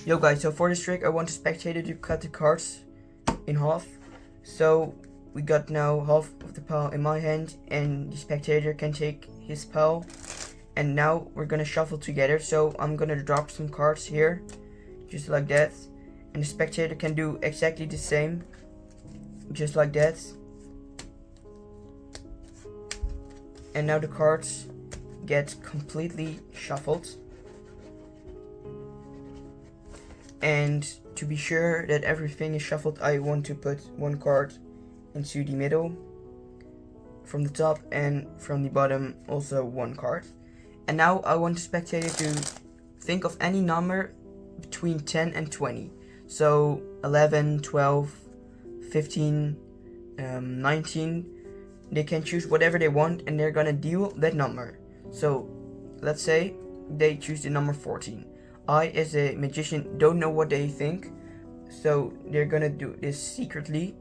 Yo guys, so for this trick I want the spectator to cut the cards in half. So we got now half of the pile in my hand and the spectator can take his pile. And now we're gonna shuffle together. So I'm gonna drop some cards here, just like that. And the spectator can do exactly the same, just like that. And now the cards get completely shuffled. And to be sure that everything is shuffled, I want to put one card into the middle from the top, and from the bottom also one card. And now I want the spectator to think of any number between 10 and 20. So 11, 12, 15, 19. They can choose whatever they want and they're gonna deal that number. So let's say they choose the number 14. I, as a magician, don't know what they think, so they're gonna do this secretly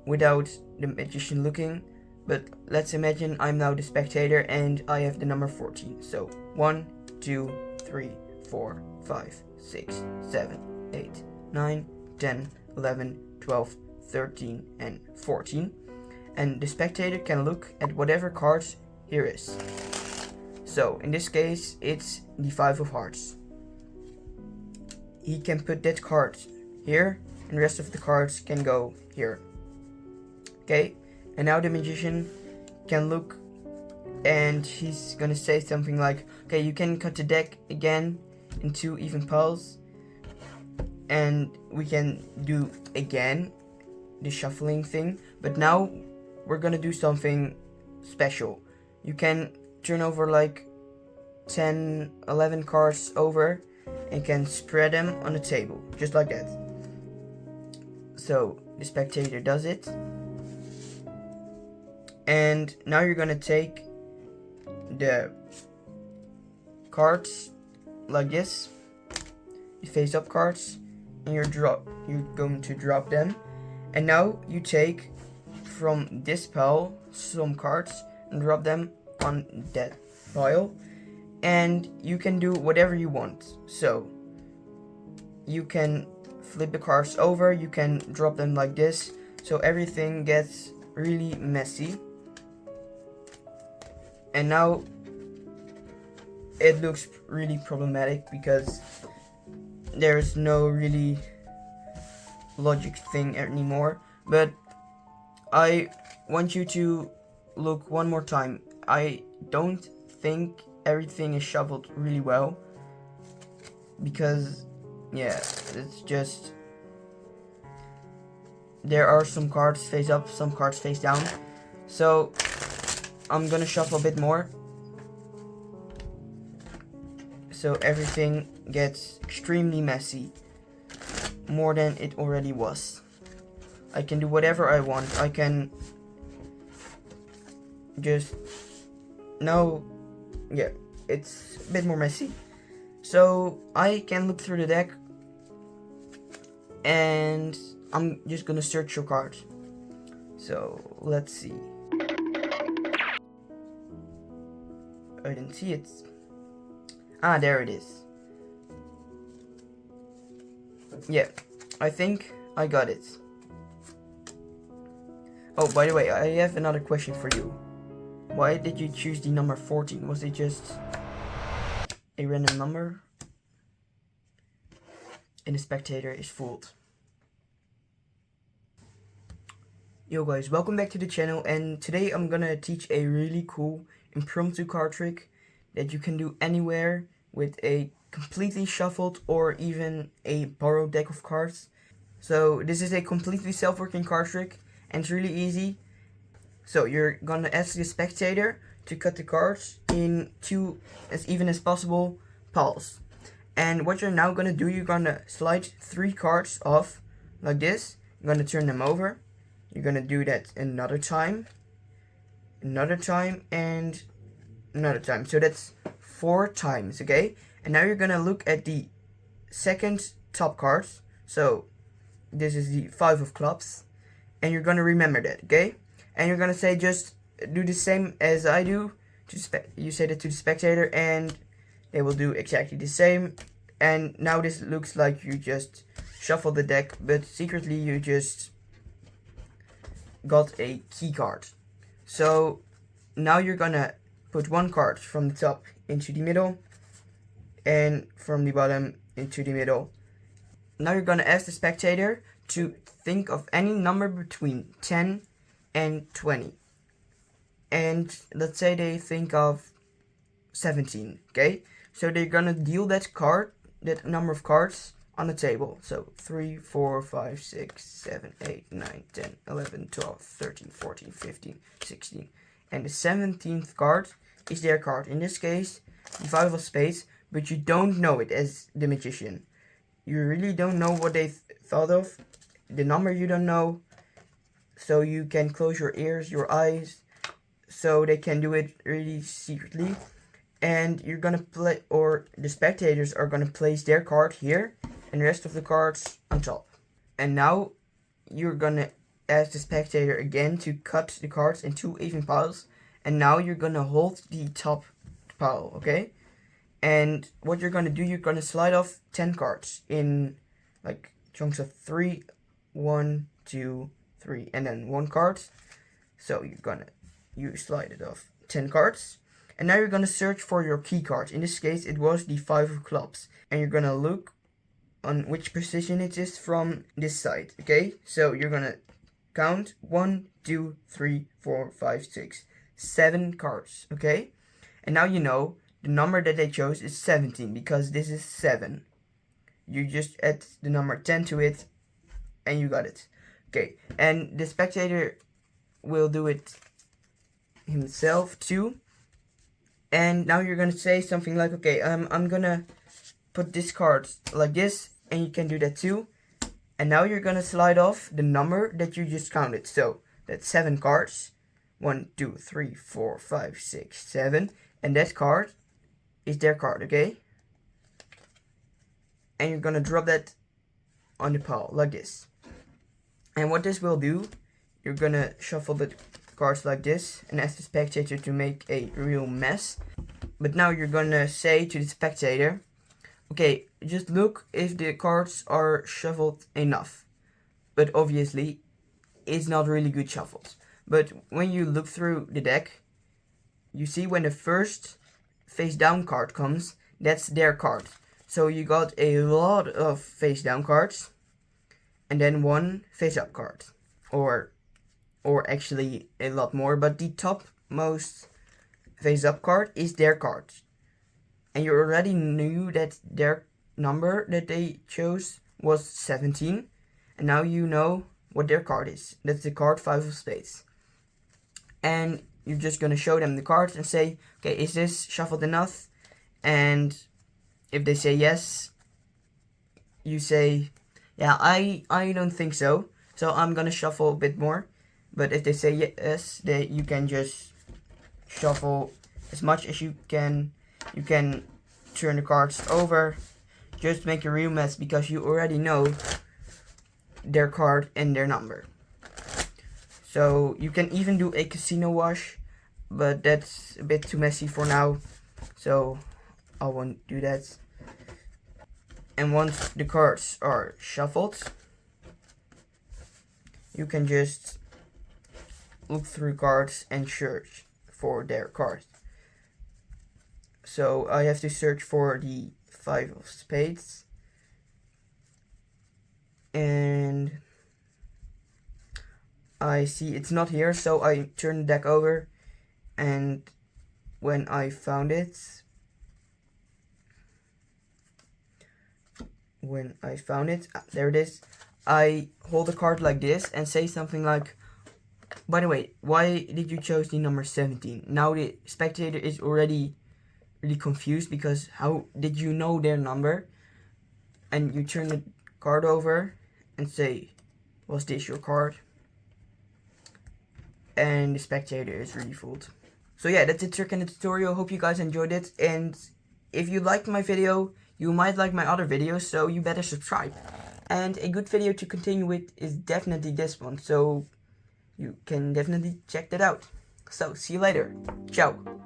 without the magician looking. But let's imagine I'm now the spectator and I have the number 14. So 1, 2, 3, 4, 5, 6, 7, 8, 9, 10, 11, 12, 13, and 14. And the spectator can look at whatever cards here is. So in this case, it's the 5 of hearts. He can put that card here, and the rest of the cards can go here. Okay, and now the magician can look, and he's gonna say something like, okay, you can cut the deck again in 2 even piles, and we can do again the shuffling thing, but now we're gonna do something special. You can turn over like 10, 11 cards over and can spread them on the table, just like that. So the spectator does it. And now you're gonna take the cards like this, the face up cards, and you're going to drop them. And now you take from this pile some cards and drop them on that pile. And you can do whatever you want. So you can flip the cards over, you can drop them like this, so everything gets really messy. And now it looks really problematic because there's no really logic thing anymore. But I want you to look one more time. I don't think everything is shuffled really well, because yeah, it's just there are some cards face up, some cards face down. So I'm gonna shuffle a bit more so everything gets extremely messy, more than it already was. I can do whatever I want. I can just yeah, it's a bit more messy. So I can look through the deck and I'm just gonna search your card. So let's see. I didn't see it. Ah, there it is. Yeah, I think I got it. Oh, by the way, I have another question for you. Why did you choose the number 14? Was it just a random number? And the spectator is fooled. Yo guys, welcome back to the channel, and today I'm gonna teach a really cool impromptu card trick that you can do anywhere with a completely shuffled or even a borrowed deck of cards. So this is a completely self-working card trick and it's really easy. So you're gonna ask the spectator to cut the cards in 2 as even as possible piles. And what you're now gonna do, you're gonna slide 3 cards off like this. You're gonna turn them over. You're gonna do that another time, and another time. So that's 4 times, okay? And now you're gonna look at the second top card. So this is the 5 of clubs, and you're gonna remember that, okay? And you're gonna say, just do the same as I do. You say that to the spectator, and they will do exactly the same. And now this looks like you just shuffle the deck, but secretly you just got a key card. So now you're gonna put one card from the top into the middle and from the bottom into the middle. Now you're gonna ask the spectator to think of any number between 10 and 20. And let's say they think of 17, okay? So they're gonna deal that card, that number of cards on the table. So 3, 4, 5, 6, 7, 8, 9, 10, 11, 12, 13, 14, 15, 16. And the 17th card is their card. In this case, the 5 of spades, but you don't know it as the magician. You really don't know what they thought of. The number you don't know. So you can close your ears, your eyes, so they can do it really secretly. And you're gonna play, or the spectators are gonna place their card here and the rest of the cards on top. And now you're gonna ask the spectator again to cut the cards in 2 even piles. And now you're gonna hold the top pile, okay? And what you're gonna do, you're gonna slide off 10 cards in like chunks of 3, 1, 2, 3, and then 1 card. So you slide it off 10 cards. And now you're gonna search for your key card. In this case, it was the 5 of clubs. And you're gonna look on which position it is from this side, okay? So you're gonna count 1, 2, 3, 4, 5, 6, 7 cards, okay? And now you know the number that they chose is 17 because this is 7. You just add the number 10 to it and you got it. Okay, and the spectator will do it himself too. And now you're gonna say something like, okay, I'm gonna put this card like this, and you can do that too. And now you're gonna slide off the number that you just counted. So that's 7 cards. 1, 2, 3, 4, 5, 6, 7. And that card is their card, okay? And you're gonna drop that on the pile like this. And what this will do, you're gonna shuffle the cards like this and ask the spectator to make a real mess. But now you're gonna say to the spectator, okay, just look if the cards are shuffled enough. But obviously, it's not really good shuffled. But when you look through the deck, you see when the first face down card comes, that's their card. So you got a lot of face down cards and then 1 face up card. Or actually a lot more, but the topmost face up card is their card. And you already knew that their number that they chose was 17. And now you know what their card is. That's the card 5 of spades. And you're just gonna show them the cards and say, okay, is this shuffled enough? And if they say yes, you say, yeah, I don't think so. So I'm gonna shuffle a bit more. But if they say yes, you can just shuffle as much as you can. You can turn the cards over. Just make a real mess because you already know their card and their number. So you can even do a casino wash, but that's a bit too messy for now. So I won't do that. And once the cards are shuffled, you can just look through cards and search for their card. So I have to search for the 5 of spades. And I see it's not here, so I turn the deck over. And when I found it, there it is, I hold the card like this and say something like, by the way, why did you choose the number 17? Now the spectator is already really confused because how did you know their number? And you turn the card over and say, was this your card? And the spectator is really fooled. So yeah, that's it, trick in the tutorial. Hope you guys enjoyed it. And if you liked my video, you might like my other videos, so you better subscribe. And a good video to continue with is definitely this one, so you can definitely check that out. So, see you later. Ciao.